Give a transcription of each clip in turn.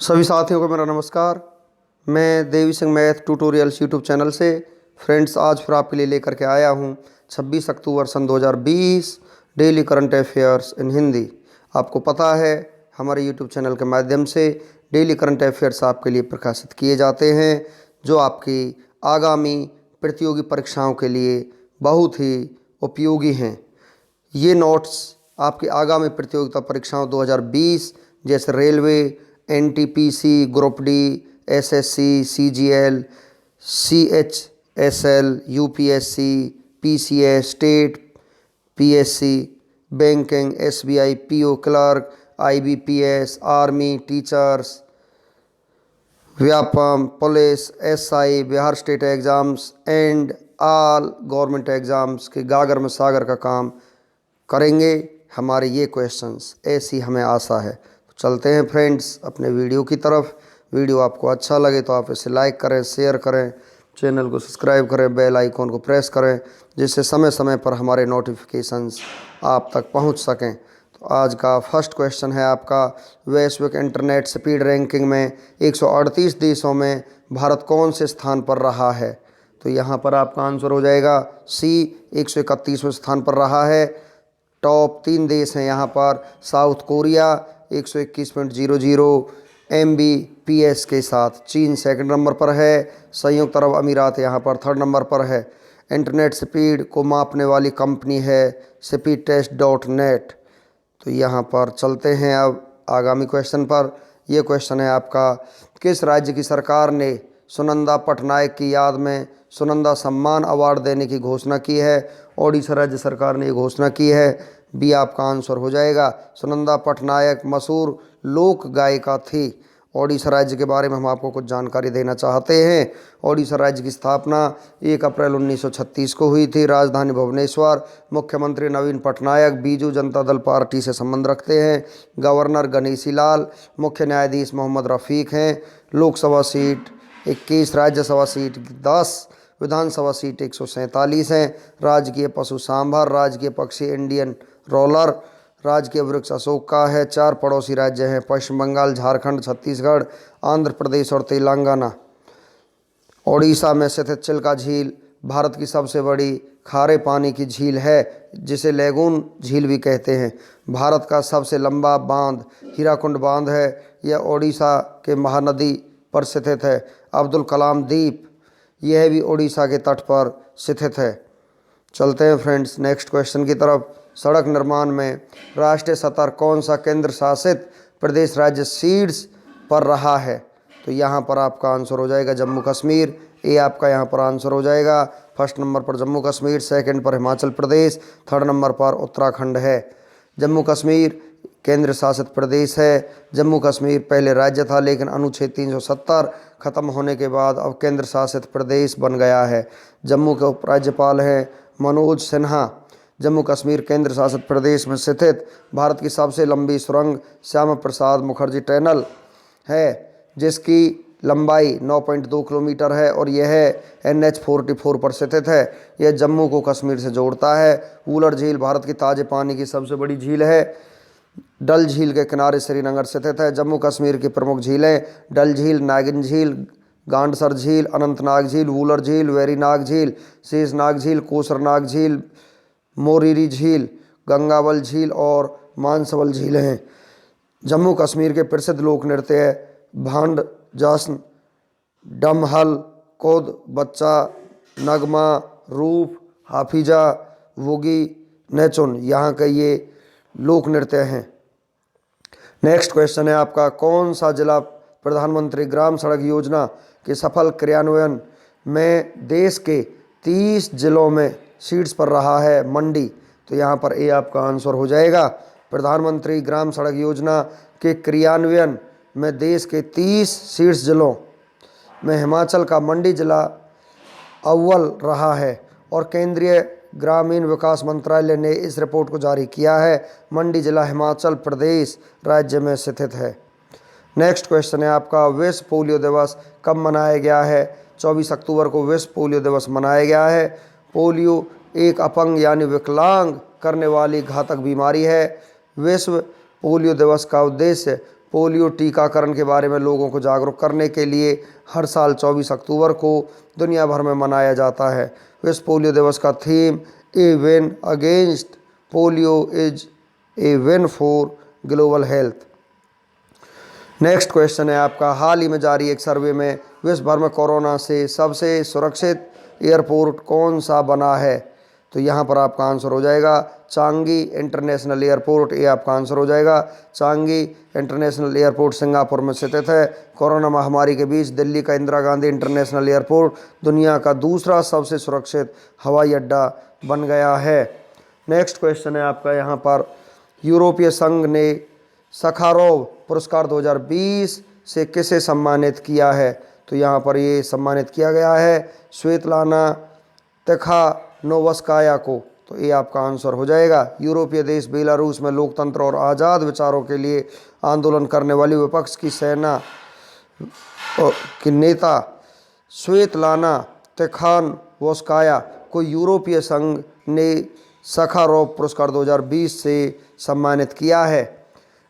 सभी साथियों को मेरा नमस्कार। मैं Devi Singh math tutorials YouTube channel से फ्रेंड्स आज फिर आपके लिए लेकर के आया हूं 26 अक्टूबर सन 2020 daily current affairs in Hindi. आपको पता है हमारे यूट्यूब चैनल के माध्यम से डेली करंट अफेयर्स आपके लिए प्रकाशित किए जाते हैं जो आपकी आगामी प्रतियोगी परीक्षाओं के लिए बहुत ही उपयोगी हैं। ये नोट्स आपकी आगामी प्रतियोगिता परीक्षाओं 2020 जैसे railway, NTPC, group D, SSC, CGL, CHSL, UPSC, PCS, state, PSC, banking, SBI, PO clerk, IBPS, army, teachers, Vyapam, police, SI, Bihar state exams and all government exams के गागर में सागर का काम करेंगे हमारे ये क्वेश्चंस, ऐसी हमें आशा है। तो चलते हैं फ्रेंड्स अपने वीडियो की तरफ। वीडियो आपको अच्छा लगे तो आप इसे लाइक करें, शेयर करें, चैनल को सब्सक्राइब करें, बेल आइकॉन को प्रेस करें जिससे समय समय पर हमारे नोटिफिकेशंस आप तक पहुंच सकें। तो आज का फर्स्ट क्वेश्चन है आपका, वैश्विक इंटरनेट स्पीड रैंकिंग में 138 देशों में भारत कौन से स्थान पर रहा है? तो यहाँ पर आपका आंसर हो जाएगा सी, 131वें स्थान पर रहा है। टॉप 3 देश हैं यहाँ पर, साउथ कोरिया 121.00 Mbps के साथ, चीन सेकंड नंबर पर है, संयुक्त अरब अमीरात यहाँ पर थर्ड नंबर पर है। इंटरनेट स्पीड को मापने वाली कंपनी है speedtest.net। तो यहाँ पर चलते हैं अब आगामी क्वेश्चन पर। यह क्वेश्चन है आपका, किस राज्य की सरकार ने सुनंदा पटनायक की याद में सुनंदा सम्मान अवार्ड देने की घोषणा की है? ओडिशा राज्य सरकार ने ये घोषणा की है। बी आपका आंसर हो जाएगा। सुनंदा पटनायक मशहूर लोक गायिका थी। ओडिशा राज्य के बारे में हम आपको कुछ जानकारी देना चाहते हैं। ओडिशा राज्य की स्थापना 1 अप्रैल 1936 को हुई थी। राजधानी भुवनेश्वर। मुख्यमंत्री नवीन पटनायक बीजू जनता दल पार्टी से संबंध रखते हैं। गवर्नर गणेशी लाल। मुख्य न्यायाधीश मोहम्मद रफ़ीक हैं। लोकसभा सीट 21, राज्यसभा सीट 10, विधानसभा सीट 147 हैं। राजकीय पशु सांभर, राजकीय पक्षी इंडियन रोलर, राजकीय वृक्ष अशोक का है। 4 पड़ोसी राज्य हैं, पश्चिम बंगाल, झारखंड, छत्तीसगढ़, आंध्र प्रदेश और तेलंगाना। ओडिशा में स्थित चिल्का झील भारत की सबसे बड़ी खारे पानी की झील है जिसे लेगून झील भी कहते हैं। भारत का सबसे लंबा बांध हीराकुंड बांध है। यह ओडिशा के महानदी पर स्थित है। अब्दुल कलाम द्वीप, यह भी ओडिशा के तट पर स्थित है। चलते हैं फ्रेंड्स नेक्स्ट क्वेश्चन की तरफ। सड़क निर्माण में राष्ट्रीय स्तर कौन सा केंद्र शासित प्रदेश राज्य शीर्ष पर रहा है? तो यहाँ पर आपका आंसर हो जाएगा जम्मू कश्मीर। ए आपका यहाँ पर आंसर हो जाएगा। फर्स्ट नंबर पर जम्मू कश्मीर, सेकंड पर हिमाचल प्रदेश, थर्ड नंबर पर उत्तराखंड है। जम्मू कश्मीर केंद्र शासित प्रदेश है। जम्मू कश्मीर पहले राज्य था लेकिन अनुच्छेद 370 खत्म होने के बाद अब केंद्र शासित प्रदेश बन गया है। जम्मू के उपराज्यपाल हैं मनोज सिन्हा। जम्मू कश्मीर केंद्र शासित प्रदेश में स्थित भारत की सबसे लंबी सुरंग श्यामा प्रसाद मुखर्जी टनल है जिसकी लंबाई 9.2 किलोमीटर है और यह NH 44 पर स्थित है। यह जम्मू को कश्मीर से जोड़ता है। वुलर झील भारत की ताजे पानी की सबसे बड़ी झील है। डल झील के किनारे श्रीनगर स्थित है। जम्मू कश्मीर की प्रमुख झीलें डल झील, नागिन झील, गांडसर झील, अनंतनाग झील, वुलर झील, वेरीनाग झील, शेषनाग झील, कोसरनाग झील, मोरीरी झील, गंगाबल झील और मानसबल झील हैं। जम्मू कश्मीर के प्रसिद्ध लोक नृत्य है भांड, जश्न, डमहल, कोद, बच्चा, नगमा, रूप, हाफिजा, वुगी, नेचुन, यहाँ के ये लोक नृत्य हैं। नेक्स्ट क्वेश्चन है आपका, कौन सा जिला प्रधानमंत्री ग्राम सड़क योजना के सफल क्रियान्वयन में देश के 30 जिलों में शीर्ष पर रहा है? मंडी। तो यहाँ पर ए आपका आंसर हो जाएगा। प्रधानमंत्री ग्राम सड़क योजना के क्रियान्वयन में देश के 30 शीर्ष जिलों में हिमाचल का मंडी जिला अव्वल रहा है और केंद्रीय ग्रामीण विकास मंत्रालय ने इस रिपोर्ट को जारी किया है। मंडी जिला हिमाचल प्रदेश राज्य में स्थित है। नेक्स्ट क्वेश्चन है आपका, विश्व पोलियो दिवस कब मनाया गया है? 24 अक्टूबर को विश्व पोलियो दिवस मनाया गया है। पोलियो एक अपंग यानी विकलांग करने वाली घातक बीमारी है। विश्व पोलियो दिवस का उद्देश्य पोलियो टीकाकरण के बारे में लोगों को जागरूक करने के लिए हर साल 24 अक्टूबर को दुनिया भर में मनाया जाता है। विश्व पोलियो दिवस का theme a win against polio is a win for global health. Next question है आपका, हाल ही में जारी एक सर्वे में विश्व भर में कोरोना से सबसे सुरक्षित एयरपोर्ट कौन सा बना है? तो यहाँ पर आपका आंसर हो जाएगा चांगी इंटरनेशनल एयरपोर्ट। ये आपका आंसर हो जाएगा चांगी इंटरनेशनल एयरपोर्ट सिंगापुर में स्थित है। कोरोना महामारी के बीच दिल्ली का इंदिरा गांधी इंटरनेशनल एयरपोर्ट दुनिया का दूसरा सबसे सुरक्षित हवाई अड्डा बन गया है। नेक्स्ट क्वेश्चन है आपका यहाँ पर, यूरोपीय संघ ने सखारोव पुरस्कार 2020 से किसे सम्मानित किया है? तो यहाँ पर ये सम्मानित किया गया है स्वेतलाना तिखानोवस्काया को। तो ये आपका आंसर हो जाएगा। यूरोपीय देश बेलारूस में लोकतंत्र और आज़ाद विचारों के लिए आंदोलन करने वाली विपक्ष की सेना की नेता स्वेतलाना तिखानोवस्काया को यूरोपीय संघ ने सखारोव पुरस्कार 2020 से सम्मानित किया है।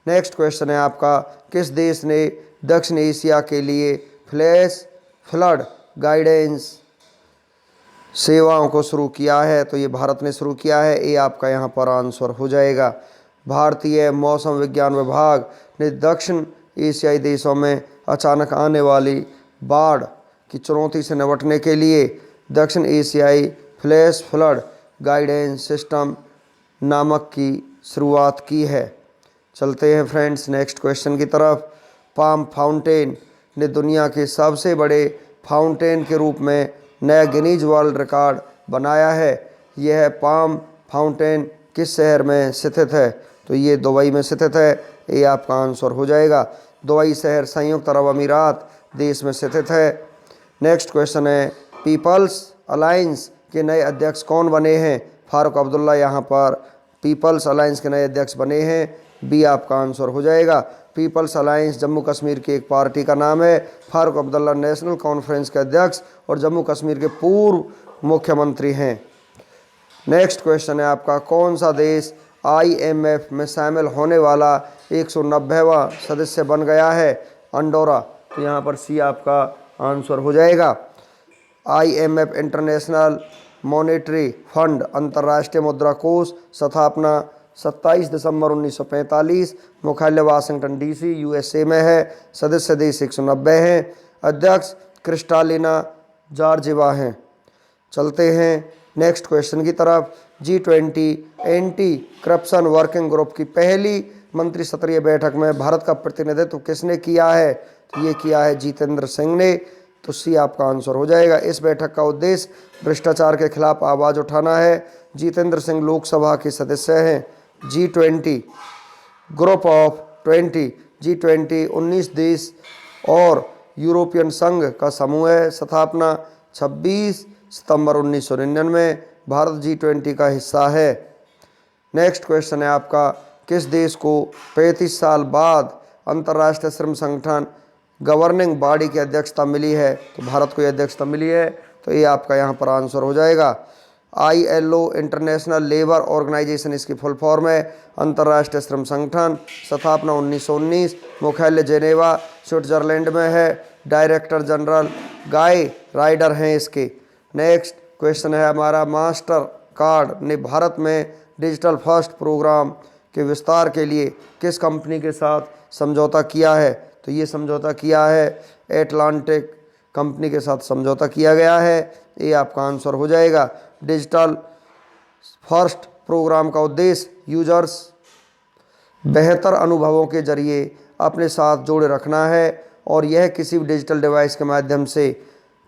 नेक्स्ट क्वेश्चन है आपका, किस देश ने दक्षिण एशिया के लिए फ्लैश फ्लड गाइडेंस सेवाओं को शुरू किया है? तो ये भारत ने शुरू किया है। ये आपका यहाँ पर आंसर हो जाएगा। भारतीय मौसम विज्ञान विभाग ने दक्षिण एशियाई देशों में अचानक आने वाली बाढ़ की चुनौती से निपटने के लिए दक्षिण एशियाई फ्लैश फ्लड गाइडेंस सिस्टम नामक की शुरुआत की है। चलते हैं फ्रेंड्स नेक्स्ट क्वेश्चन की तरफ। पाम फाउंटेन ने दुनिया के सबसे बड़े फाउंटेन के रूप में नया गिनीज वर्ल्ड रिकॉर्ड बनाया है। यह पाम फाउंटेन किस शहर में स्थित है? तो ये दुबई में स्थित है। ये आपका आंसर हो जाएगा। दुबई शहर संयुक्त अरब अमीरात देश में स्थित है। नेक्स्ट क्वेश्चन है, पीपल्स अलायंस के नए अध्यक्ष कौन बने हैं? फारूक अब्दुल्ला यहाँ पर पीपल्स अलायंस के नए अध्यक्ष बने हैं। बी आपका आंसर हो जाएगा। पीपल्स अलायंस जम्मू कश्मीर की एक पार्टी का नाम है। फारूक अब्दुल्ला नेशनल कॉन्फ्रेंस के अध्यक्ष और जम्मू कश्मीर के पूर्व मुख्यमंत्री हैं। नेक्स्ट क्वेश्चन है आपका, कौन सा देश IMF में शामिल होने वाला 190वां सदस्य बन गया है? अंडोरा। तो यहाँ पर सी आपका आंसर हो जाएगा। IMF इंटरनेशनल मॉनेटरी फंड अंतर्राष्ट्रीय मुद्रा कोष स्थापना 27 दिसंबर 1945, मुख्यालय वाशिंगटन DC USA में है। सदस्य देश 190 हैं। अध्यक्ष क्रिस्टालिना जॉर्जिवा हैं। चलते हैं नेक्स्ट क्वेश्चन की तरफ। G20 anti corruption working group की पहली मंत्रिस्तरीय बैठक में भारत का प्रतिनिधित्व किसने किया है? तो ये किया है जितेंद्र सिंह ने। तो सी आपका आंसर हो जाएगा। इस बैठक का उद्देश्य भ्रष्टाचार के खिलाफ आवाज़ उठाना है। जितेंद्र सिंह लोकसभा के सदस्य हैं। G20 ग्रुप ऑफ 20 G20 19 देश और यूरोपियन संघ का समूह है। स्थापना 26 सितंबर 1999। भारत G20 का हिस्सा है। नेक्स्ट क्वेश्चन है आपका, किस देश को 35 साल बाद अंतर्राष्ट्रीय श्रम संगठन गवर्निंग बॉडी की अध्यक्षता मिली है? तो भारत को यह अध्यक्षता मिली है। तो ये आपका यहाँ पर आंसर हो जाएगा। ILO इंटरनेशनल लेबर ऑर्गेनाइजेशन इसकी फुल फॉर्म है। अंतर्राष्ट्रीय श्रम संगठन। स्थापना 1919। मुख्यालय जेनेवा स्विट्जरलैंड में है। डायरेक्टर जनरल गाय राइडर हैं इसके। नेक्स्ट क्वेश्चन है हमारा, मास्टर कार्ड ने भारत में डिजिटल फर्स्ट प्रोग्राम के विस्तार के लिए किस कंपनी के साथ समझौता किया है? तो ये समझौता किया है एटलांटिक कंपनी के साथ समझौता किया गया है। ये आपका आंसर हो जाएगा। डिजिटल फर्स्ट प्रोग्राम का उद्देश्य यूजर्स बेहतर अनुभवों के जरिए अपने साथ जोड़े रखना है और यह किसी भी डिजिटल डिवाइस के माध्यम से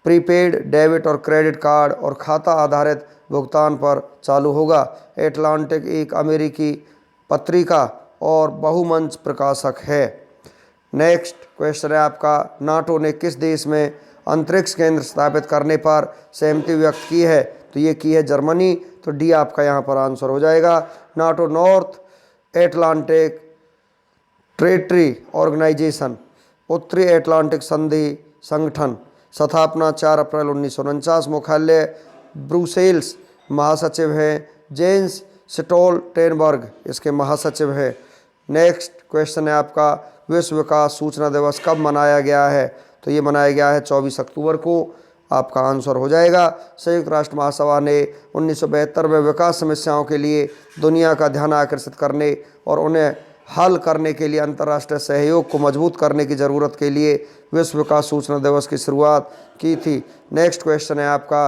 प्रीपेड डेबिट और क्रेडिट कार्ड और खाता आधारित भुगतान पर चालू होगा। एटलांटिक एक अमेरिकी पत्रिका और बहुमंच प्रकाशक है। नेक्स्ट क्वेश्चन है आपका, नाटो ने किस देश में अंतरिक्ष केंद्र स्थापित करने पर सहमति व्यक्त की है? तो ये की है जर्मनी। तो डी आपका यहाँ पर आंसर हो जाएगा। NATO North Atlantic treaty organization उत्तरी एटलांटिक संधि संगठन। स्थापना 4 अप्रैल 1949। मुख्यालय ब्रुसेल्स। महासचिव हैं जेंस स्टोल्टेनबर्ग इसके महासचिव हैं। नेक्स्ट क्वेश्चन है आपका, विश्व विकास सूचना दिवस कब मनाया गया है? तो ये मनाया गया है 24 अक्टूबर को। आपका आंसर हो जाएगा। संयुक्त राष्ट्र महासभा ने 1972 में विकास समस्याओं के लिए दुनिया का ध्यान आकर्षित करने और उन्हें हल करने के लिए अंतर्राष्ट्रीय सहयोग को मजबूत करने की ज़रूरत के लिए विश्व विकास सूचना दिवस की शुरुआत की थी। नेक्स्ट क्वेश्चन है आपका,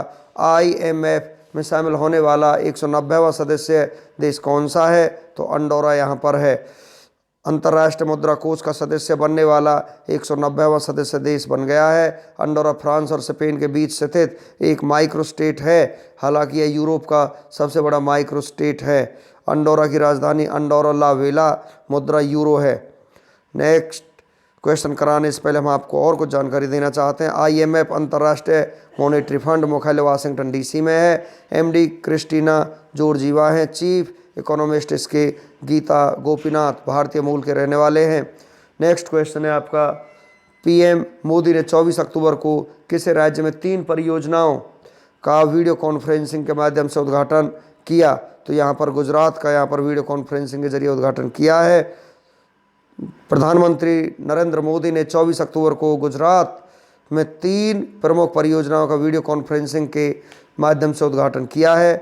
IMF में शामिल होने वाला 190वां सदस्य देश कौन सा है? तो अंडोरा यहाँ पर है। अंतर्राष्ट्रीय मुद्रा कोष का सदस्य बनने वाला 190वां सदस्य देश बन गया है। अंडोरा फ्रांस और स्पेन के बीच स्थित एक माइक्रो स्टेट है। हालांकि यह यूरोप का सबसे बड़ा माइक्रो स्टेट है। अंडोरा की राजधानी अंडोरा ला वेला, मुद्रा यूरो है। नेक्स्ट क्वेश्चन कराने से पहले हम आपको और कुछ जानकारी देना चाहते हैं। IMF अंतर्राष्ट्रीय मॉनेटरी फंड मुख्यालय वाशिंगटन DC में है। MD क्रिस्टीना जॉर्जीवा हैं चीफ इकोनॉमिस्ट इसके। गीता गोपीनाथ भारतीय मूल के रहने वाले हैं। नेक्स्ट क्वेश्चन है आपका, PM मोदी ने 24 अक्टूबर को किस राज्य में 3 परियोजनाओं का वीडियो कॉन्फ्रेंसिंग के माध्यम से उद्घाटन किया? तो यहाँ पर गुजरात का यहाँ पर वीडियो कॉन्फ्रेंसिंग के जरिए उद्घाटन किया है। प्रधानमंत्री नरेंद्र मोदी ने 24 अक्टूबर को गुजरात में 3 प्रमुख परियोजनाओं का वीडियो कॉन्फ्रेंसिंग के माध्यम से उद्घाटन किया है।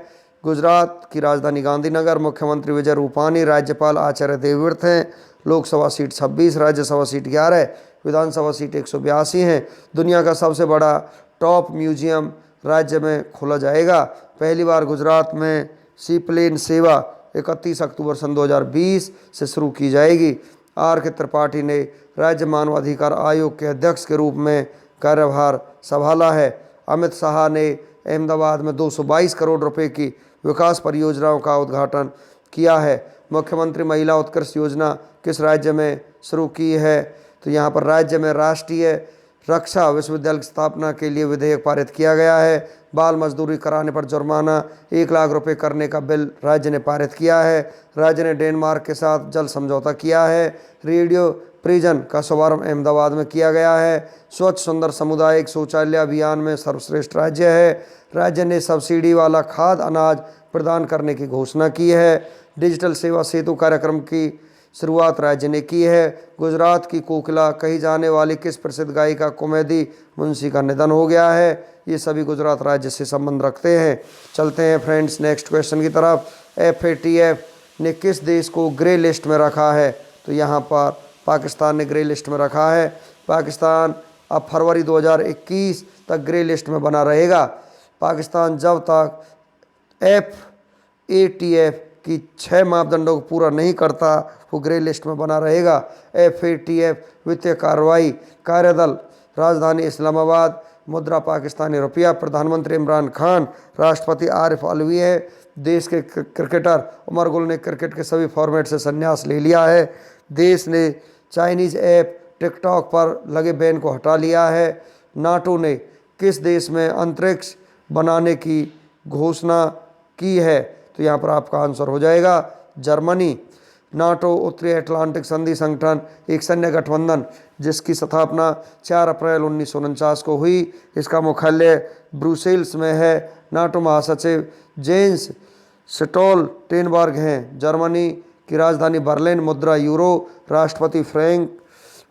गुजरात की राजधानी गांधीनगर, मुख्यमंत्री विजय रूपानी, राज्यपाल आचार्य देवव्रत हैं। लोकसभा सीट 26, राज्यसभा सीट 11, विधानसभा सीट 182 हैं। दुनिया का सबसे बड़ा टॉप म्यूजियम राज्य में खोला जाएगा। पहली बार गुजरात में सी प्लेन सेवा 31 अक्टूबर सन 2020 से शुरू की जाएगी। RK त्रिपाठी ने राज्य मानवाधिकार आयोग के अध्यक्ष के रूप में कार्यभार संभाला है। अमित शाह ने अहमदाबाद में 222 करोड़ रुपए की विकास परियोजनाओं का उद्घाटन किया है। मुख्यमंत्री महिला उत्कर्ष योजना किस राज्य में शुरू की है? तो यहाँ पर राज्य में राष्ट्रीय रक्षा विश्वविद्यालय की स्थापना के लिए विधेयक पारित किया गया है। बाल मजदूरी कराने पर जुर्माना 1 लाख रुपए करने का बिल राज्य ने पारित किया है। राज्य ने डेनमार्क के साथ जल समझौता किया है। रेडियो प्रिजन का शुभारंभ अहमदाबाद में किया गया है। स्वच्छ सुंदर सामुदायिक शौचालय अभियान में सर्वश्रेष्ठ राज्य है। राज्य ने सब्सिडी वाला खाद्य अनाज प्रदान करने की घोषणा की है। डिजिटल सेवा सेतु कार्यक्रम की शुरुआत राज्य ने की है। गुजरात की कोकिला कही जाने वाली किस प्रसिद्ध गायिका कुमुदी मुंशी का निधन हो गया है? ये सभी गुजरात राज्य से संबंध रखते हैं। चलते हैं फ्रेंड्स नेक्स्ट क्वेश्चन की तरफ। FATF ने किस देश को ग्रे लिस्ट में रखा है? तो यहाँ पर पाकिस्तान ने ग्रे लिस्ट में रखा है। पाकिस्तान अब फरवरी 2021 तक ग्रे लिस्ट में बना रहेगा। पाकिस्तान जब तक FATF की 6 मापदंडों को पूरा नहीं करता वो ग्रे लिस्ट में बना रहेगा। FATF वित्तीय कार्रवाई कार्यदल राजधानी इस्लामाबाद, मुद्रा पाकिस्तानी रुपया, प्रधानमंत्री इमरान खान, राष्ट्रपति आरिफ अलवी है। देश के क्रिकेटर उमर गुल ने क्रिकेट के सभी फॉर्मेट से संन्यास ले लिया है। देश ने चाइनीज़ ऐप टिकटॉक पर लगे बैन को हटा लिया है। नाटो ने किस देश में अंतरिक्ष बनाने की घोषणा की है? तो यहाँ पर आपका आंसर हो जाएगा जर्मनी। नाटो उत्तरी अटलांटिक संधि संगठन एक सैन्य गठबंधन जिसकी स्थापना 4 अप्रैल 1949 को हुई। इसका मुख्यालय ब्रुसेल्स में है। नाटो महासचिव जेंस स्टोल्टेनबर्ग हैं। जर्मनी की राजधानी बर्लिन, मुद्रा यूरो, राष्ट्रपति फ्रैंक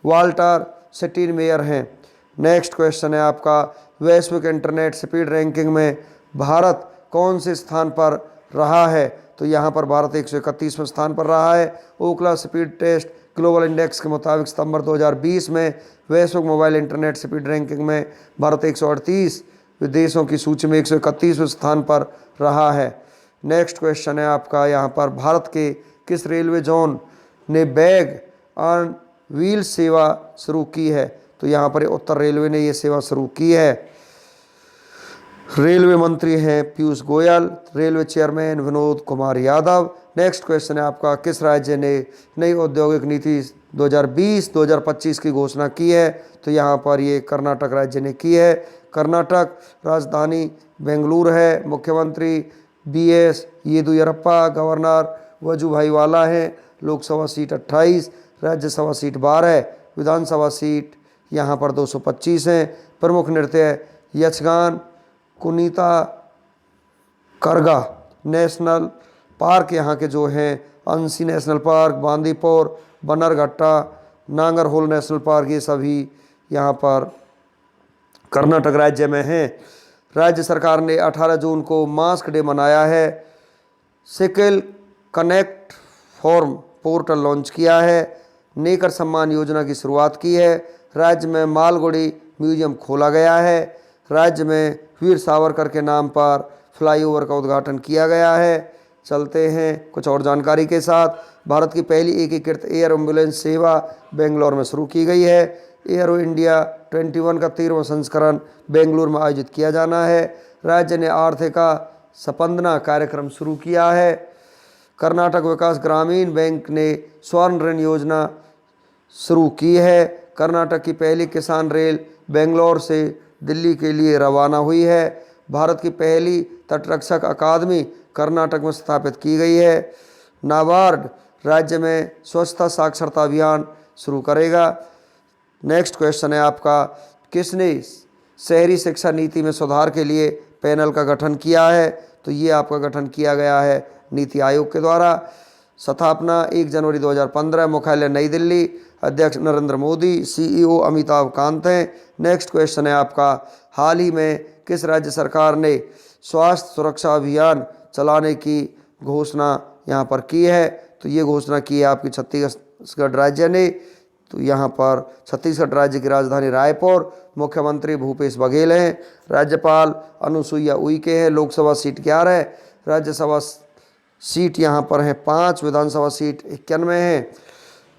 वाल्टर स्टीनमेयर हैं। नेक्स्ट क्वेश्चन है आपका, वैश्विक इंटरनेट स्पीड रैंकिंग में भारत कौन से स्थान पर रहा है? तो यहाँ पर भारत 131वें स्थान पर रहा है। ओकला स्पीड टेस्ट ग्लोबल इंडेक्स के मुताबिक सितंबर 2020 में वैश्विक मोबाइल इंटरनेट स्पीड रैंकिंग में भारत 138 देशों की सूची में 131वें स्थान पर रहा है। नेक्स्ट क्वेश्चन है आपका, यहाँ पर भारत के किस रेलवे जोन ने बैग ऑन व्हील सेवा शुरू की है? तो यहाँ पर उत्तर रेलवे ने ये सेवा शुरू की है। रेलवे मंत्री हैं Piyush Goyal, railway chairman Vinod Kumar Yadav. Next question है आपका, किस राज्य ने नई औद्योगिक नीति 2020-2025 की घोषणा की है? तो यहाँ पर ये कर्नाटक राज्य ने की है। कर्नाटक राजधानी बेंगलुरु है। मुख्यमंत्री BS येदियुरप्पा, गवर्नर वजुभाई वाला हैं। लोकसभा सीट 28, राज्यसभा सीट 12, विधानसभा सीट यहाँ पर 225 हैं। प्रमुख नृत्य यक्षगान, कुनीता करगा। नेशनल पार्क यहाँ के जो हैं Anshi national park, Bandipur Bannerghatta, Nagarhole national park, ये सभी यहाँ पर कर्नाटक राज्य में हैं। राज्य सरकार ने 18 जून को मास्क डे मनाया है। Sickle connect form portal launch किया है। नेकर सम्मान योजना की शुरुआत की है। राज्य में मालगुड़ी म्यूजियम खोला गया है। राज्य में वीर सावरकर के नाम पर फ्लाईओवर का उद्घाटन किया गया है। चलते हैं कुछ और जानकारी के साथ। भारत की पहली एकीकृत एयर एम्बुलेंस सेवा बेंगलोर में शुरू की गई है। एयरो इंडिया 21 का 13वां संस्करण बेंगलुरु में आयोजित किया जाना है। राज्य ने आर्थिका स्पंदना कार्यक्रम शुरू किया है। कर्नाटक विकास ग्रामीण बैंक ने स्वर्ण ऋण योजना शुरू की है। कर्नाटक की पहली किसान रेल बेंगलोर से दिल्ली के लिए रवाना हुई है। भारत की पहली तटरक्षक अकादमी कर्नाटक में स्थापित की गई है। नाबार्ड राज्य में स्वच्छता साक्षरता अभियान शुरू करेगा। नेक्स्ट क्वेश्चन है आपका, किसने शहरी शिक्षा नीति में सुधार के लिए पैनल का गठन किया है? तो ये आपका गठन किया गया है नीति आयोग के द्वारा। स्थापना 1 जनवरी 2015, मुख्यालय नई दिल्ली, अध्यक्ष नरेंद्र मोदी, सीईओ अमिताभ कांत हैं। नेक्स्ट क्वेश्चन है आपका, हाल ही में किस राज्य सरकार ने स्वास्थ्य सुरक्षा अभियान चलाने की घोषणा यहाँ पर की है? तो ये घोषणा की है आपकी छत्तीसगढ़ राज्य ने। तो यहाँ पर छत्तीसगढ़ राज्य की राजधानी रायपुर, मुख्यमंत्री भूपेश बघेल हैं, राज्यपाल अनुसुईया उइके हैं। लोकसभा सीट 11, राज्यसभा सीट यहाँ पर हैं 5, विधानसभा सीट 91 है।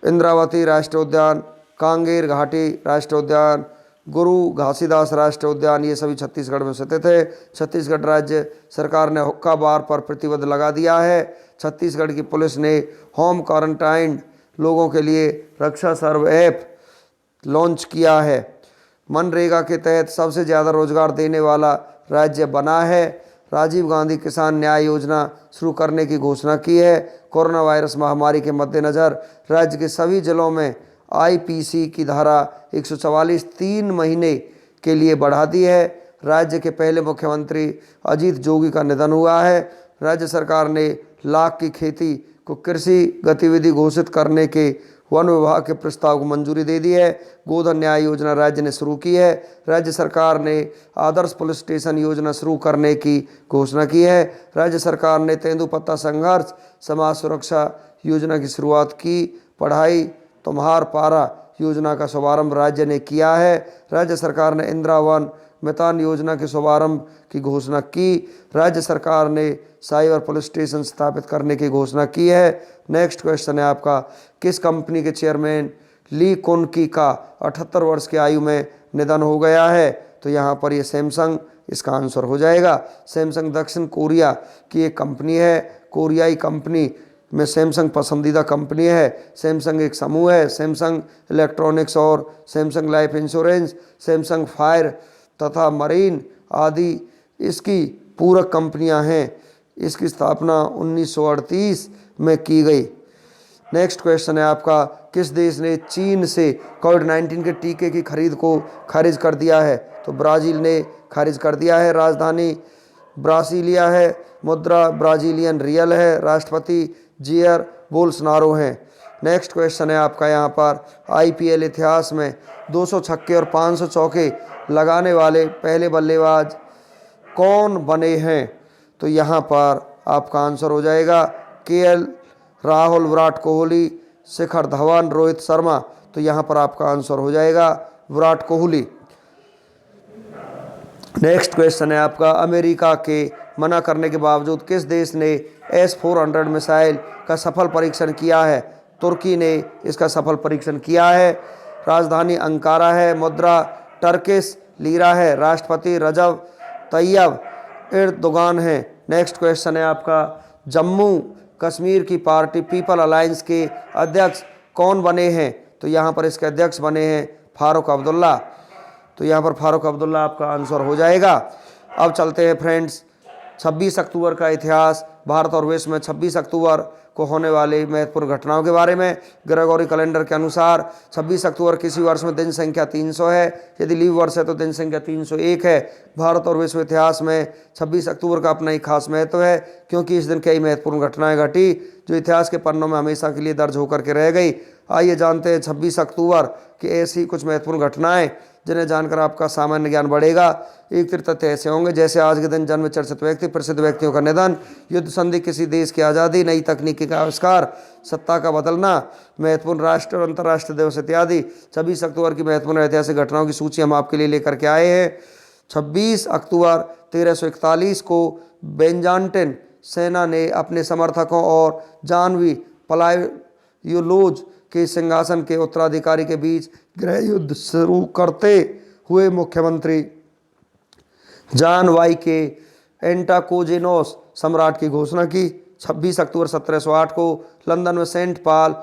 इंद्रावती राष्ट्रीय उद्यान, कांगेर घाटी राष्ट्रीय उद्यान, गुरु घासीदास राष्ट्रीय उद्यान, ये सभी छत्तीसगढ़ में स्थित है। छत्तीसगढ़ राज्य सरकार ने हुक्का बार पर प्रतिबंध लगा दिया है। छत्तीसगढ़ की पुलिस ने होम क्वारंटाइन लोगों के लिए रक्षा सर्व ऐप लॉन्च किया है। मनरेगा के तहत सबसे ज़्यादा रोजगार देने वाला राज्य बना है। राजीव गांधी किसान न्याय योजना शुरू करने की घोषणा की है। कोरोना वायरस महामारी के मद्देनज़र राज्य के सभी जिलों में आईपीसी की धारा 144 3 महीने के लिए बढ़ा दी है। राज्य के पहले मुख्यमंत्री अजीत जोगी का निधन हुआ है। राज्य सरकार ने लाख की खेती को कृषि गतिविधि घोषित करने के वन विभाग के प्रस्ताव को मंजूरी दे दी है। गोधन न्याय योजना राज्य ने शुरू की है। राज्य सरकार ने आदर्श पुलिस स्टेशन योजना शुरू करने की घोषणा की है। राज्य सरकार ने तेंदुपत्ता संघर्ष समाज सुरक्षा योजना की शुरुआत की। पढ़ाई तुम्हार पारा योजना का शुभारंभ राज्य ने किया है। राज्य सरकार ने इंदिरा वन मितान योजना के शुभारंभ की घोषणा की। राज्य सरकार ने साइबर पुलिस स्टेशन स्थापित करने की घोषणा की है। नेक्स्ट क्वेश्चन है आपका, किस कंपनी के चेयरमैन ली कुन-की का 78 वर्ष की आयु में निधन हो गया है? तो यहाँ पर ये सैमसंग इसका आंसर हो जाएगा। सैमसंग दक्षिण कोरिया की एक कंपनी है। कोरियाई कंपनी में सैमसंग पसंदीदा कंपनी है। सैमसंग एक समूह है। सैमसंग इलेक्ट्रॉनिक्स और Samsung life insurance, Samsung fire तथा मरीन आदि इसकी पूरक कंपनियां हैं। इसकी स्थापना 1938 में की गई। नेक्स्ट क्वेश्चन है आपका, किस देश ने चीन से कोविड-19 के टीके की खरीद को खारिज कर दिया है? तो ब्राज़ील ने खारिज कर दिया है। राजधानी ब्रासिलिया है। मुद्रा ब्राजीलियन रियल है। राष्ट्रपति जियर बोल्सनारो हैं। नेक्स्ट क्वेश्चन है आपका यहाँ पर, आईपीएल इतिहास में 200 छक्के और 500 चौके लगाने वाले पहले बल्लेबाज कौन बने हैं? तो यहाँ पर आपका आंसर हो जाएगा केएल राहुल, विराट कोहली, शिखर धवन, रोहित शर्मा। तो यहाँ पर आपका आंसर हो जाएगा विराट कोहली। नेक्स्ट क्वेश्चन है आपका, अमेरिका के मना करने के बावजूद किस देश ने S-400 मिसाइल का सफल परीक्षण किया है? तुर्की ने इसका सफल परीक्षण किया है। राजधानी अंकारा है। मुद्रा टर्किश लीरा है। राष्ट्रपति रजब तैयब एर्दोगान है। नेक्स्ट क्वेश्चन है आपका, जम्मू कश्मीर की पार्टी पीपल अलायंस के अध्यक्ष कौन बने हैं? तो यहाँ पर इसके अध्यक्ष बने हैं फारूक अब्दुल्ला। तो यहाँ पर फारूक अब्दुल्ला आपका आंसर हो जाएगा। अब चलते हैं फ्रेंड्स 26 अक्टूबर का इतिहास। भारत और विश्व में 26 अक्टूबर को होने वाली महत्वपूर्ण घटनाओं के बारे में। ग्रेगोरी कैलेंडर के अनुसार 26 अक्टूबर किसी वर्ष में दिन संख्या 300 है। यदि लीव वर्ष है तो दिन संख्या 301 है। भारत और विश्व इतिहास में 26 अक्टूबर का अपना ही खास महत्व है, क्योंकि इस दिन कई महत्वपूर्ण घटनाएं घटी जो इतिहास के पन्नों में हमेशा के लिए दर्ज होकर के रह गई। आइए जानते हैं 26 अक्टूबर की ऐसी कुछ महत्वपूर्ण घटनाएं जिन्हें जानकर आपका सामान्य ज्ञान बढ़ेगा। एक तथ्य ऐसे होंगे जैसे आज के दिन जन्म चर्चित व्यक्ति, प्रसिद्ध व्यक्तियों का निधन, युद्ध संधि, किसी देश की आज़ादी, नई तकनीकी का आविष्कार, सत्ता का बदलना, महत्वपूर्ण राष्ट्र और अंतर्राष्ट्रीय दिवस इत्यादि। 26 अक्टूबर की महत्वपूर्ण ऐतिहासिक घटनाओं की सूची हम आपके लिए लेकर के आए हैं। 26 अक्टूबर 1341 को बेंजान्टिन सेना ने अपने समर्थकों और जानवी पलायुलोज के सिंहासन के उत्तराधिकारी के बीच गृह युद्ध शुरू करते हुए मुख्यमंत्री जॉन वाई के एंटाकोजेनोस सम्राट की घोषणा की। 26 अक्टूबर 1708 को लंदन में सेंट पॉल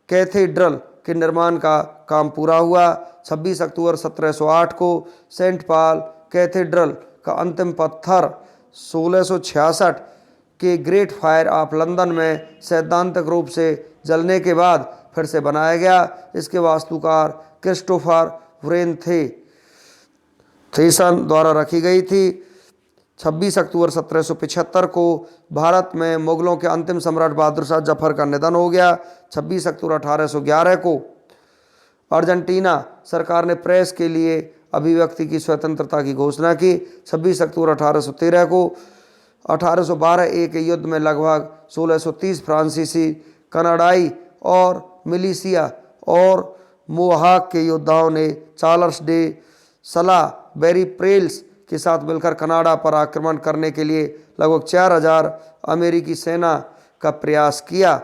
कैथेड्रल के निर्माण का काम पूरा हुआ। 26 अक्टूबर 1708 को सेंट पॉल कैथेड्रल का अंतिम पत्थर 1666 के ग्रेट फायर ऑफ लंदन में सैद्धांतिक रूप से जलने के बाद फिर से बनाया गया। इसके वास्तुकार क्रिस्टोफर व्रेन थेसन द्वारा रखी गई थी। 26 अक्टूबर 1775 को भारत में मुगलों के अंतिम सम्राट बहादुर शाह जफर का निधन हो गया। 26 अक्टूबर 1811 को अर्जेंटीना सरकार ने प्रेस के लिए अभिव्यक्ति की स्वतंत्रता की घोषणा की। 26 अक्टूबर 1813 को 1812 एक युद्ध में लगभग 1630 फ्रांसीसी, कनाडाई और मिलिशिया और मोहाक के योद्धाओं ने चार्ल्स डे सला बेरी प्रेल्स के साथ मिलकर कनाडा पर आक्रमण करने के लिए लगभग 4000 अमेरिकी सेना का प्रयास किया।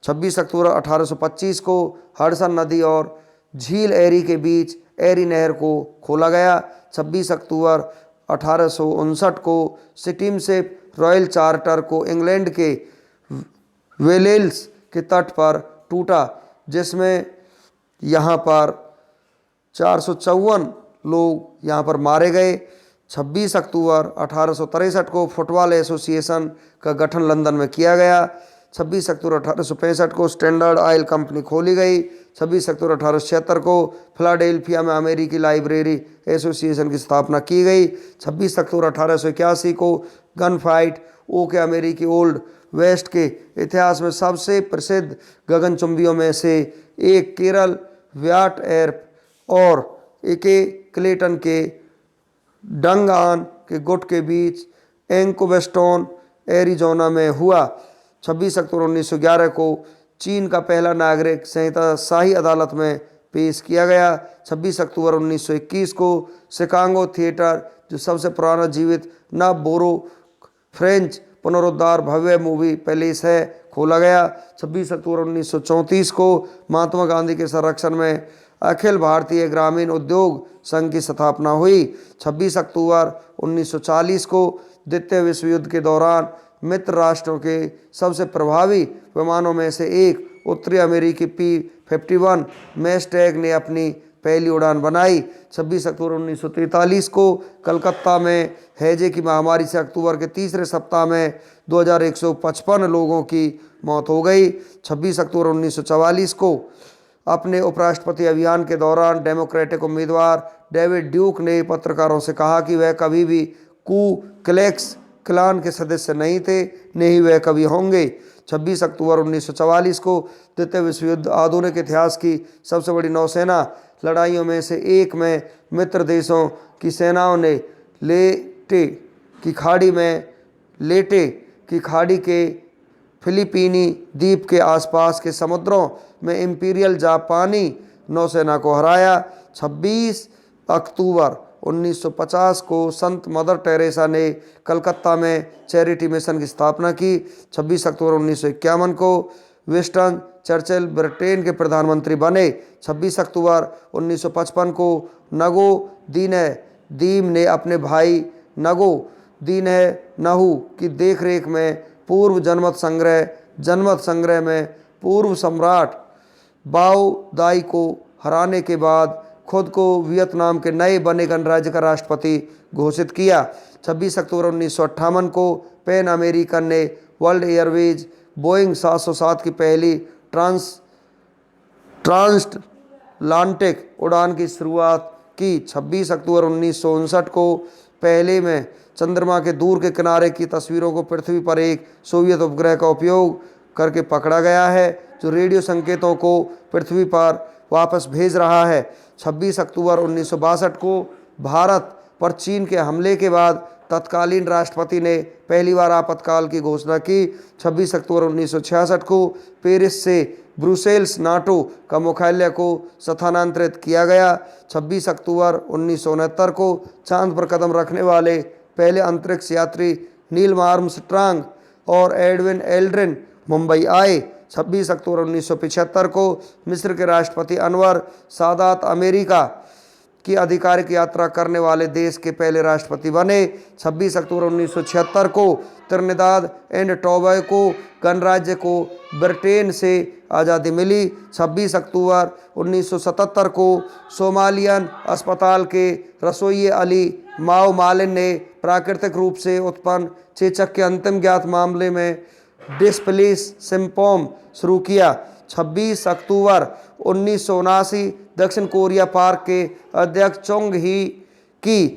26 अक्टूबर 1825 को हडसन नदी और झील एरी के बीच एरी नहर को खोला गया। 26 अक्टूबर 1859 को स्टीमशिप रॉयल चार्टर को इंग्लैंड के वेलेस के तट पर टूटा, जिसमें यहाँ पर 454 लोग यहाँ पर मारे गए। 26 अक्टूबर 1863 को फुटबॉल एसोसिएशन का गठन लंदन में किया गया। 26 अक्टूबर 1865 को स्टैंडर्ड ऑयल कंपनी खोली गई। 26 अक्टूबर 1876 को फिलाडेल्फिया में अमेरिकी लाइब्रेरी एसोसिएशन की स्थापना की गई। 26 अक्टूबर 1881 को गन फाइट ओके अमेरिकी ओल्ड वेस्ट के इतिहास में सबसे प्रसिद्ध गगनचुंबियों में से एक केरल व्याट एयर और एके क्लेटन के डंगान के गुट के बीच एंकोबेस्टोन एरिजोना में हुआ। 26 अक्टूबर 1911 को चीन का पहला नागरिक संहिता शाही अदालत में पेश किया गया। 26 अक्टूबर 1921 को शिकागो थिएटर, जो सबसे पुराना जीवित नव बोरो फ्रेंच पुनरुद्धार भव्य मूवी पैलेस है, खोला गया। 26 अक्टूबर 1934 को महात्मा गांधी के संरक्षण में अखिल भारतीय ग्रामीण उद्योग संघ की स्थापना हुई। 26 अक्टूबर 1940 को द्वितीय विश्व युद्ध के दौरान मित्र राष्ट्रों के सबसे प्रभावी विमानों में से एक उत्तरी अमेरिकी P-51 मैस्टैग ने अपनी पहली उड़ान बनाई। 26 अक्टूबर 1943 को कलकत्ता में हैजे की महामारी से अक्टूबर के तीसरे सप्ताह में 2155 लोगों की मौत हो गई। 26 अक्टूबर 1944 को अपने उपराष्ट्रपति अभियान के दौरान डेमोक्रेटिक उम्मीदवार डेविड ड्यूक ने पत्रकारों से कहा कि वह कभी भी कू क्लैक्स क्लान के सदस्य नहीं थे, न ही वह कभी होंगे। 26 अक्टूबर 1944 को द्वितीय विश्व युद्ध आधुनिक इतिहास की सबसे बड़ी नौसेना लड़ाइयों में से एक में मित्र देशों की सेनाओं ने लेटे की खाड़ी के फिलीपीनी द्वीप के आसपास के समुद्रों में इंपीरियल जापानी नौसेना को हराया। 26 अक्टूबर 1950 को संत मदर टेरेसा ने कलकत्ता में चैरिटी मिशन की स्थापना की। 26 अक्टूबर 1951 को विंस्टन चर्चिल ब्रिटेन के प्रधानमंत्री बने। 26 अक्टूबर 1955 को नगो दीनह दीम ने अपने भाई नगो दीनह नहू की देखरेख में पूर्व जनमत संग्रह में पूर्व सम्राट बाओ दाई को हराने के बाद खुद को वियतनाम के नए बने गणराज्य का राष्ट्रपति घोषित किया। 26 अक्टूबर 1958 को पैन अमेरिकन ने वर्ल्ड एयरवेज बोइंग 707 की पहली ट्रांसअटलांटिक उड़ान की शुरुआत की। 26 अक्टूबर 1959 को पहले में चंद्रमा के दूर के किनारे की तस्वीरों को पृथ्वी पर एक सोवियत उपग्रह का उपयोग करके पकड़ा गया है, जो रेडियो संकेतों को पृथ्वी पर वापस भेज रहा है। 26 अक्टूबर 1962 को भारत पर चीन के हमले के बाद तत्कालीन राष्ट्रपति ने पहली बार आपातकाल की घोषणा की। 26 अक्टूबर 1966 को पेरिस से ब्रुसेल्स नाटो का मुख्यालय को स्थानांतरित किया गया। 26 अक्टूबर 1969 को चांद पर कदम रखने वाले पहले अंतरिक्ष यात्री नील आर्मस्ट्रांग और एडविन एल्ड्रिन मुंबई आए। 26 अक्टूबर 1975 को मिस्र के राष्ट्रपति अनवर सादात अमेरिका की आधिकारिक यात्रा करने वाले देश के पहले राष्ट्रपति बने। 26 अक्टूबर 1976 को त्रिनिदाद एंड टोबैगो गणराज्य को ब्रिटेन से आज़ादी मिली। 26 अक्टूबर 1977 को सोमालियन अस्पताल के रसोई अली माओ मालिन ने प्राकृतिक रूप से उत्पन्न चेचक के अंतिम ज्ञात मामले में डिस्प्लेस सिम्पोम शुरू किया। 26 अक्टूबर 1979 दक्षिण कोरिया पार्क के अध्यक्ष चोंग ही की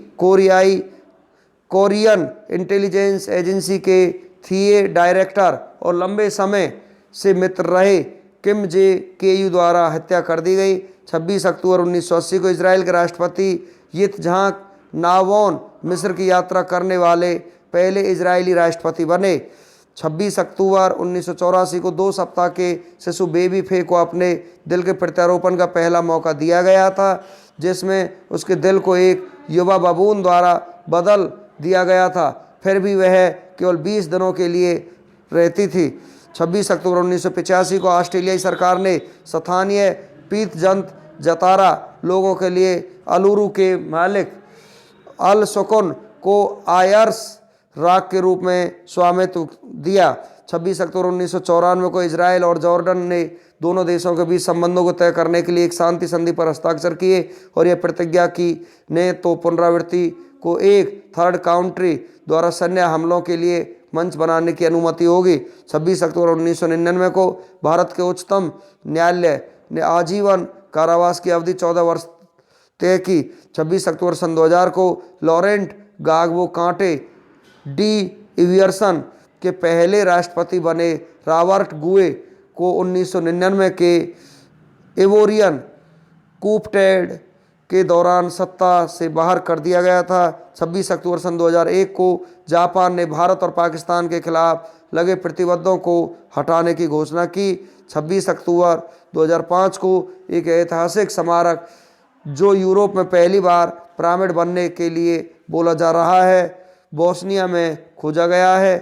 कोरियन इंटेलिजेंस एजेंसी के थिए डायरेक्टर और लंबे समय से मित्र रहे किम जे केयू द्वारा हत्या कर दी गई। 26 अक्टूबर 1980 को इजराइल के राष्ट्रपति यित्जहाक नावोन मिस्र की यात्रा करने वाले पहले इजरायली राष्ट्रपति बने। 26 अक्टूबर 1984 को 2 सप्ताह के शिशु बेबी फे को अपने दिल के प्रत्यारोपण का पहला मौका दिया गया था, जिसमें उसके दिल को एक युवा बबून द्वारा बदल दिया गया था। फिर भी वह केवल 20 दिनों के लिए रहती थी। 26 अक्टूबर 1985 को ऑस्ट्रेलियाई सरकार ने स्थानीय पीतजंत जतारा लोगों के लिए अलुरू के मालिक अल सुकुन को आयर्स राग के रूप में स्वामित्व दिया। 26 अक्टूबर 1994 को इजराइल और जॉर्डन ने दोनों देशों के बीच संबंधों को तय करने के लिए एक शांति संधि पर हस्ताक्षर किए और यह प्रतिज्ञा की ने तो पुनरावृत्ति को एक थर्ड काउंट्री द्वारा सैन्य हमलों के लिए मंच बनाने की अनुमति होगी। 26 अक्टूबर 1999 को भारत के उच्चतम न्यायालय ने आजीवन कारावास की अवधि 14 वर्ष तय की। 26 अक्टूबर सन 2000 को लॉरेंट गाग्बो कांटे डी इवियर्सन के पहले राष्ट्रपति बने। रॉबर्ट गुए को 1999 के इवोरियन कूपटेड के दौरान सत्ता से बाहर कर दिया गया था। 26 अक्टूबर सन 2001 को जापान ने भारत और पाकिस्तान के खिलाफ लगे प्रतिबंधों को हटाने की घोषणा की। 26 अक्टूबर 2005 को एक ऐतिहासिक स्मारक जो यूरोप में पहली बार पिरामिड बनने के लिए बोला जा रहा है, बोस्निया में खोजा गया है।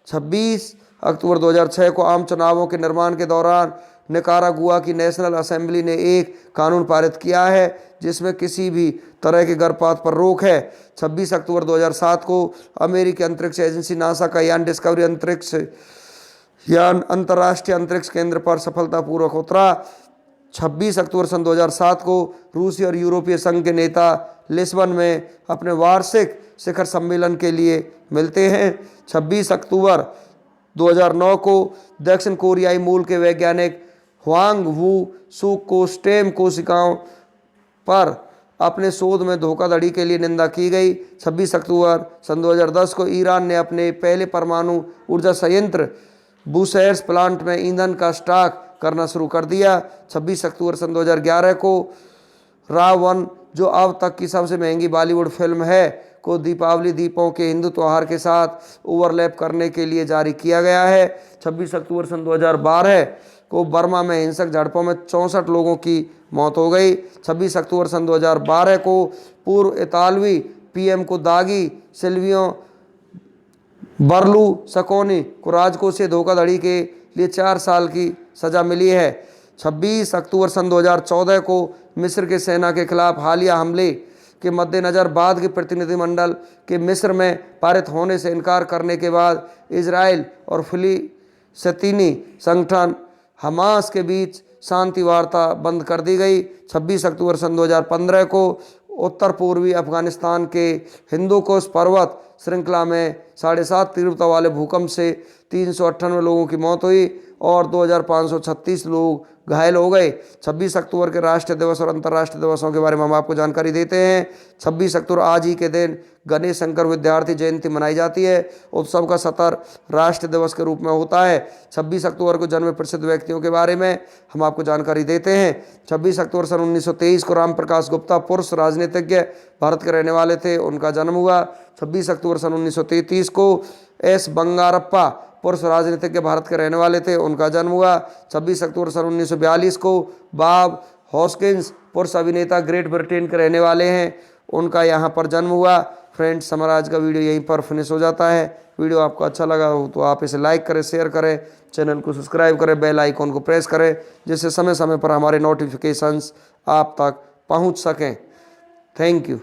26 अक्टूबर 2006 को आम चुनावों के निर्माण के दौरान निकारागुआ की नेशनल असेंबली ने एक कानून पारित किया है जिसमें किसी भी तरह के गर्भपात पर रोक है। 26 अक्टूबर 2007 को अमेरिकी अंतरिक्ष एजेंसी नासा का यान डिस्कवरी अंतरिक्ष यान अंतर्राष्ट्रीय अंतरिक्ष केंद्र पर सफलतापूर्वक उतरा। 26 अक्टूबर सन 2007 को रूसी और यूरोपीय संघ के नेता लिस्बन में अपने वार्षिक शिखर सम्मेलन के लिए मिलते हैं। 26 अक्टूबर 2009 को दक्षिण कोरियाई मूल के वैज्ञानिक ह्वांग वू सुक को स्टेम कोशिकाओं पर अपने शोध में धोखाधड़ी के लिए निंदा की गई। 26 अक्टूबर सन 2010 को ईरान ने अपने पहले परमाणु ऊर्जा संयंत्र बुशेहर प्लांट में ईंधन का स्टॉक करना शुरू कर दिया। 26 अक्टूबर सन 2011 को रावण, जो अब तक की सबसे महंगी बॉलीवुड फिल्म है, को दीपावली दीपों के हिंदू त्यौहार के साथ ओवरलैप करने के लिए जारी किया गया है। 26 अक्टूबर सन 2012 को बर्मा में हिंसक झड़पों में 64 लोगों की मौत हो गई। 26 अक्टूबर सन 2012 को पूर्व इतालवी पीएम को दागी सिल्वियो बर्लुस्कोनी को राजकोष से धोखाधड़ी के लिए 4 साल की सजा मिली है। 26 अक्टूबर सन 2014 को मिस्र के सेना के खिलाफ हालिया हमले के मद्देनज़र बाद के प्रतिनिधिमंडल के मिस्र में पारित होने से इनकार करने के बाद इजराइल और फिलिस्तीनी संगठन हमास के बीच शांति वार्ता बंद कर दी गई। 26 अक्टूबर सन 2015 को उत्तर पूर्वी अफगानिस्तान के हिंदुकुश पर्वत श्रृंखला में 7.5 तीव्रता वाले भूकंप से 398 लोगों की मौत हुई और 2536 लोग घायल हो गए। 26 अक्टूबर के राष्ट्रीय दिवस और अंतर्राष्ट्रीय दिवसों के बारे में हम आपको जानकारी देते हैं। 26 अक्टूबर आज ही के दिन गणेश शंकर विद्यार्थी जयंती मनाई जाती है। उत्सव का सतर राष्ट्रीय दिवस के रूप में होता है। 26 अक्टूबर को जन्मे प्रसिद्ध व्यक्तियों के बारे में हम आपको जानकारी देते हैं। 26 अक्टूबर सन 1923 को राम प्रकाश गुप्ता पुरुष राजनीतिज्ञ भारत के रहने वाले थे, उनका जन्म हुआ। 26 अक्टूबर सन 1933 को एस बंगारप्पा पुरुष राजनीतिज्ञ भारत के रहने वाले थे, उनका जन्म हुआ। 26 अक्टूबर सन 1942 को बॉब हॉस्किंस पुरुष अभिनेता ग्रेट ब्रिटेन के रहने वाले हैं, उनका यहाँ पर जन्म हुआ। फ्रेंड्स, हमारा आज का वीडियो यहीं पर फिनिश हो जाता है। वीडियो आपको अच्छा लगा हो तो आप इसे लाइक करें, शेयर करें, चैनल को सब्सक्राइब करें, बेल आइकॉन को प्रेस करें, जिससे समय समय पर हमारे नोटिफिकेशंस आप तक पहुंच सकें। Thank you.